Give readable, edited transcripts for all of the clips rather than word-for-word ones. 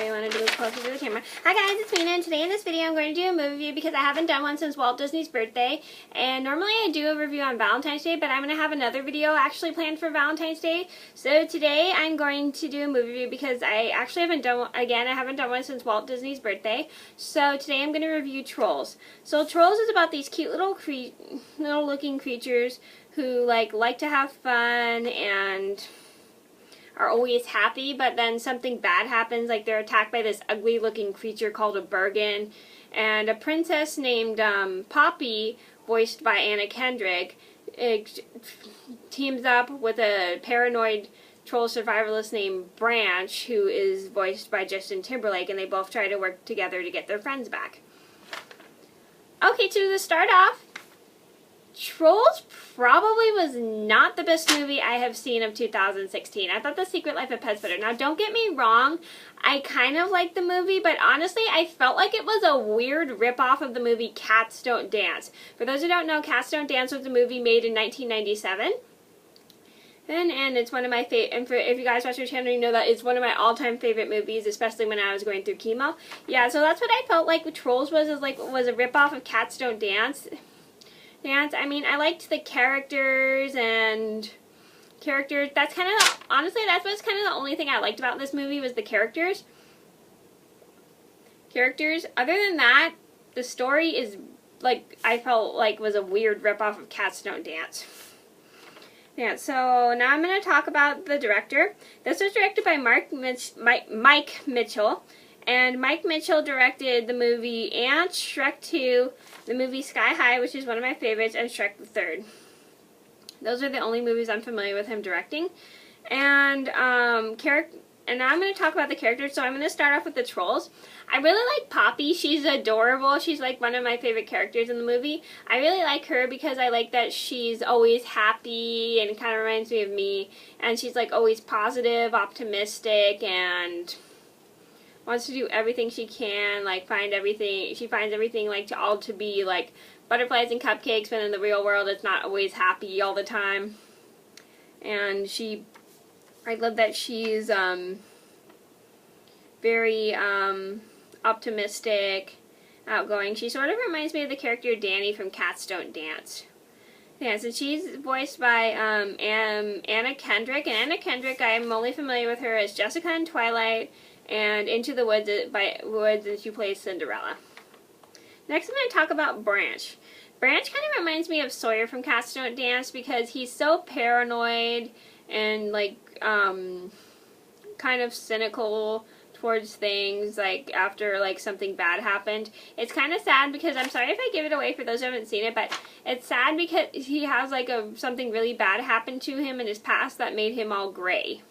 you wanted to move closer to the camera. Hi guys, it's Mina, and today in this video I'm going to do a movie review because I haven't done one since Walt Disney's birthday. And normally I do a review on Valentine's Day, but I'm going to have another video actually planned for Valentine's Day. So today I'm going to do a movie review because I actually haven't done one, I haven't done one since Walt Disney's birthday. So today I'm going to review Trolls. So Trolls is about these cute little looking creatures who like to have fun and are always happy, but then something bad happens, like they're attacked by this ugly looking creature called a Bergen, and a princess named Poppy, voiced by Anna Kendrick, teams up with a paranoid troll survivalist named Branch, who is voiced by Justin Timberlake, and they both try to work together to get their friends back. Okay, to start off, Trolls probably was not the best movie I have seen of 2016. I thought The Secret Life of Pets better. Now, don't get me wrong, I kind of liked the movie, but honestly, I felt like it was a weird ripoff of the movie Cats Don't Dance. For those who don't know, Cats Don't Dance was a movie made in 1997. And it's one of my favorite, and if you guys watch my channel, you know that it's one of my all-time favorite movies, especially when I was going through chemo. Yeah, so that's what I felt like Trolls was a ripoff of Cats Don't Dance. I mean, I liked the characters. That's kind of, honestly, that's what's kind of the only thing I liked about this movie was the characters. Other than that, the story is, I felt like was a weird ripoff of Cats Don't Dance. Yeah, so now I'm going to talk about the director. This was directed by Mike Mitchell. And Mike Mitchell directed the movie and Shrek 2, the movie Sky High, which is one of my favorites, and Shrek the Third. Those are the only movies I'm familiar with him directing. And now I'm going to talk about the characters. So I'm going to start off with the Trolls. I really like Poppy. She's adorable. She's like one of my favorite characters in the movie. I really like her because I like that she's always happy and kind of reminds me of me. And she's like always positive, optimistic, and wants to do everything she can, she finds everything to be like butterflies and cupcakes, but in the real world it's not always happy all the time. And I love that she's very optimistic, outgoing. She sort of reminds me of the character Danny from Cats Don't Dance. Yeah, so she's voiced by Anna Kendrick, and Anna Kendrick, I'm only familiar with her as Jessica in Twilight and Into the Woods, and she plays Cinderella. Next I'm going to talk about Branch. Branch kind of reminds me of Sawyer from Cats Don't Dance because he's so paranoid and kind of cynical towards things after something bad happened. It's kind of sad because, I'm sorry if I give it away for those who haven't seen it, but it's sad because he has something really bad happen to him in his past that made him all gray.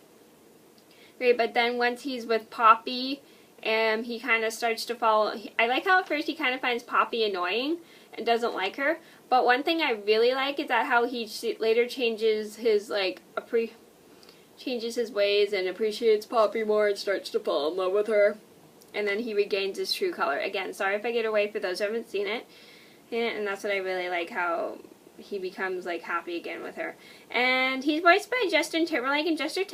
But then once he's with Poppy, he kind of starts to follow. I like how at first he kind of finds Poppy annoying and doesn't like her. But one thing I really like is that how he later changes his changes his ways and appreciates Poppy more and starts to fall in love with her. And then he regains his true color. Again, sorry if I get away for those who haven't seen it. And that's what I really like, how he becomes happy again with her. And he's voiced by Justin Timberlake, and Justin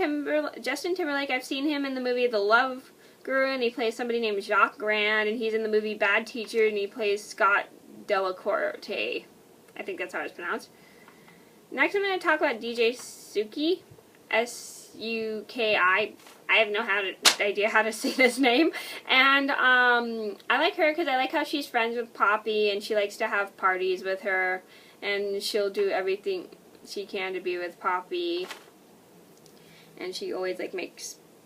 Timberlake, I've seen him in the movie The Love Guru, and he plays somebody named Jacques Grand, and he's in the movie Bad Teacher, and he plays Scott Delacorte. I think that's how it's pronounced. Next I'm going to talk about DJ Suki, S-U-K-I. I have no idea how to say this name. And I like her because I like how she's friends with Poppy, and she likes to have parties with her. And she'll do everything she can to be with Poppy. And she always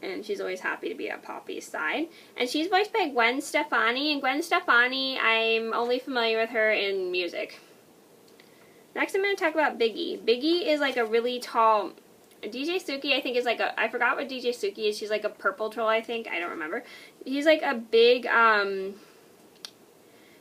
and she's always happy to be at Poppy's side. And she's voiced by Gwen Stefani. And Gwen Stefani, I'm only familiar with her in music. Next I'm going to talk about Biggie. Biggie is a really tall, DJ Suki I think is I forgot what DJ Suki is. She's a purple troll, I think. I don't remember. He's a big,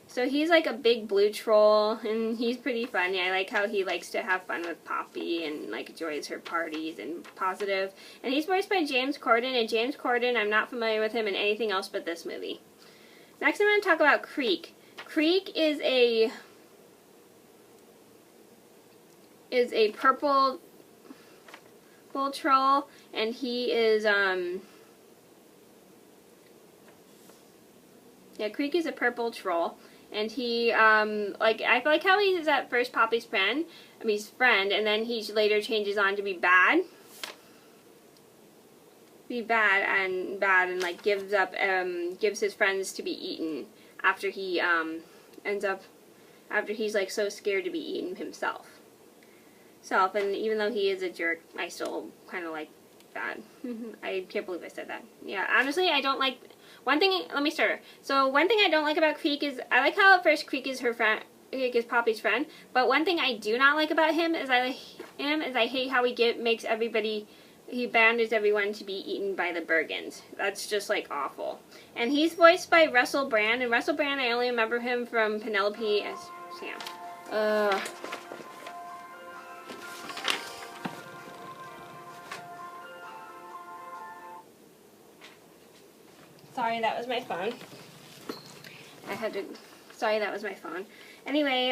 so he's a big blue troll, and he's pretty funny. I like how he likes to have fun with Poppy and enjoys her parties and positive. And he's voiced by James Corden, and James Corden, I'm not familiar with him in anything else but this movie. Next I'm going to talk about Creek. Creek is a purple bull troll, and he is Yeah, Creek is a purple troll. And he, like, I like how he's at first Poppy's friend. I mean, he's friend, and then he later changes on to be bad. And like gives up, gives his friends to be eaten after he, after he's like so scared to be eaten himself. And even though he is a jerk, I still kind of like that. I can't believe I said that. Yeah, honestly, I don't like, one thing, let me start. So one thing I don't like about Creek is, I like how at first Creek is her friend, is Poppy's friend, but one thing I do not like about him is I hate how he makes everybody, he bandits everyone to be eaten by the Bergens. That's just like awful. And he's voiced by Russell Brand, and Russell Brand, I only remember him from Penelope as Sam. Sorry, that was my phone. Sorry, that was my phone. Anyway,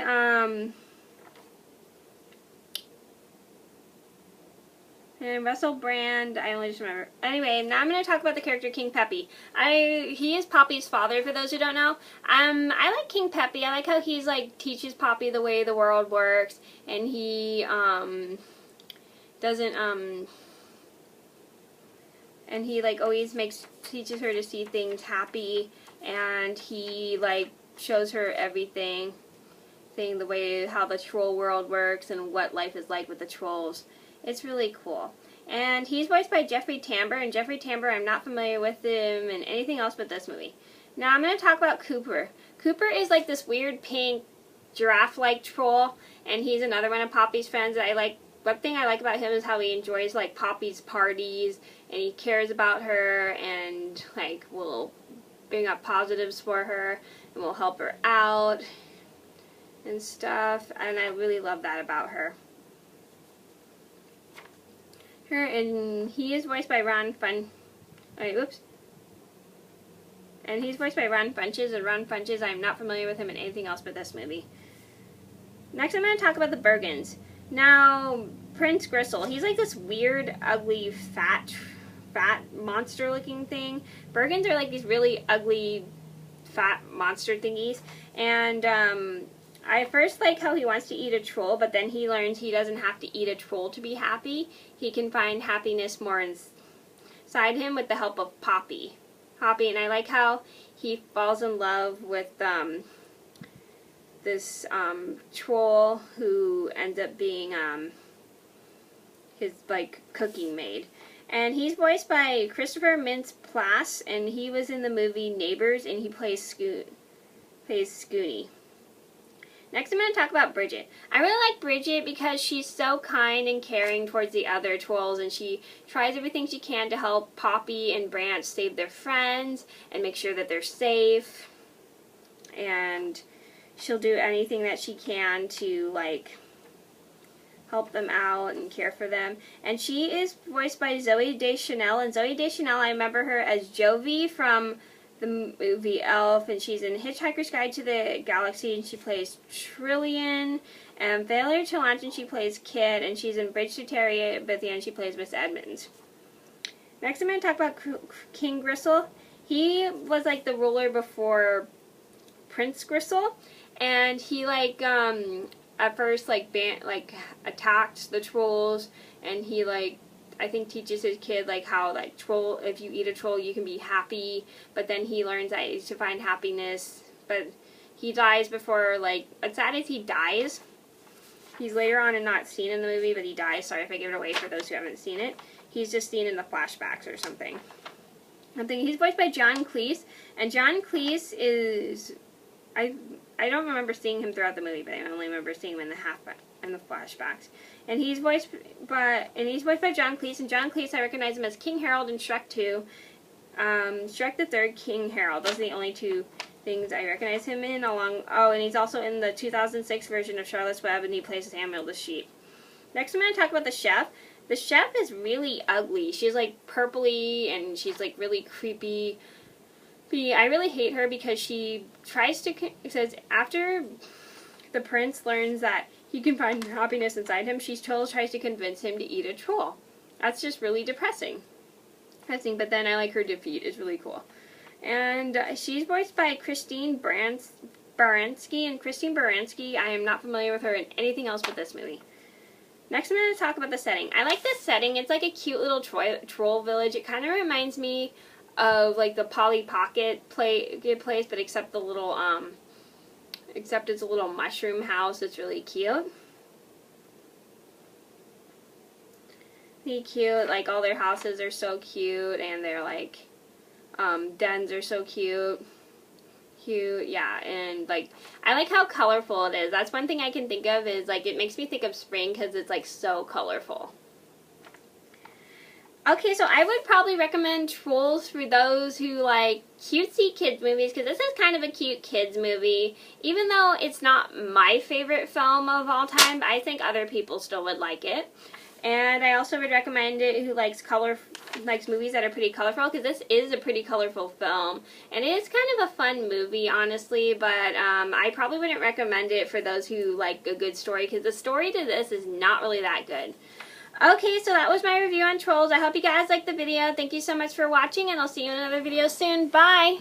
and Russell Brand, I only just remember. Anyway, now I'm going to talk about the character King Peppy. He is Poppy's father, for those who don't know. I like King Peppy. I like how he's like teaches Poppy the way the world works, and he and he like always teaches her to see things happy, and he like shows her everything, the way how the troll world works and what life is like with the trolls. It's really cool. And he's voiced by Jeffrey Tambor, and Jeffrey Tambor, I'm not familiar with him in anything else but this movie. Now I'm going to talk about Cooper. Cooper is like this weird pink giraffe-like troll, and he's another one of Poppy's friends that I like. One thing I like about him is how he enjoys like Poppy's parties, and he cares about her, and like will bring up positives for her, and will help her out and stuff, and I really love that about her. And he is voiced by Ron And he's voiced by Ron Funches, and Ron Funches, I'm not familiar with him in anything else but this movie. Next I'm going to talk about the Bergens. Now, Prince Gristle, he's like this weird, ugly, fat monster-looking thing. Bergens are like these really ugly, fat monster thingies, and I first like how he wants to eat a troll, but then he learns he doesn't have to eat a troll to be happy. He can find happiness more inside him with the help of Poppy. And I like how he falls in love with this troll who ends up being his like cooking maid. And he's voiced by Christopher Mintz-Plasse, and he was in the movie Neighbors, and he plays Scooney. Next I'm going to talk about Bridget. I really like Bridget because she's so kind and caring towards the other trolls, and she tries everything she can to help Poppy and Branch save their friends and make sure that they're safe. And she'll do anything that she can to like help them out and care for them. And she is voiced by Zooey Deschanel, and Zooey Deschanel, I remember her as Jovi from the movie Elf, and she's in Hitchhiker's Guide to the Galaxy, and she plays Trillian, and Failure to Launch, and she plays Kit, and she's in Bridge to Terabithia, but at the end she plays Miss Edmonds. Next I'm going to talk about King Gristle. He was like the ruler before Prince Gristle, and he like at first like attacked the trolls, and he like I think teaches his kid like how like troll, if you eat a troll you can be happy, but then he learns that to find happiness, but he dies before, like, as sad as he dies, he's later on and not seen in the movie, but he dies. Sorry if I give it away for those who haven't seen it. He's just seen in the flashbacks or something. I'm thinking he's voiced by John Cleese, and John Cleese is, I don't remember seeing him throughout the movie, but I only remember seeing him in the flashbacks. And he's voiced by John Cleese, and John Cleese, I recognize him as King Harold in Shrek 2. Shrek the Third, King Harold. Those are the only two things I recognize him in, and he's also in the 2006 version of Charlotte's Web, and he plays Samuel the Sheep. Next I'm going to talk about the chef. The chef is really ugly. She's like purpley, and she's like really creepy. I really hate her because she says after the prince learns that he can find happiness inside him, she tries to convince him to eat a troll. That's just really depressing. But then I like her defeat. It's really cool. And she's voiced by Christine Baranski. And Christine Baranski, I am not familiar with her in anything else but this movie. Next, I'm going to talk about the setting. I like this setting. It's like a cute little troll village. It kind of reminds me of like the Polly Pocket place, but except the little except it's a little mushroom house. It's really cute. Really cute. Like all their houses are so cute, and their like dens are so cute. Yeah, and like I like how colorful it is. That's one thing I can think of, is like it makes me think of spring because it's like so colorful. Okay, so I would probably recommend Trolls for those who like cutesy kids movies, because this is kind of a cute kids movie. Even though it's not my favorite film of all time, I think other people still would like it. And I also would recommend it who likes movies that are pretty colorful, because this is a pretty colorful film. And it is kind of a fun movie, honestly, but I probably wouldn't recommend it for those who like a good story, because the story to this is not really that good. Okay, so that was my review on Trolls. I hope you guys liked the video. Thank you so much for watching, and I'll see you in another video soon. Bye!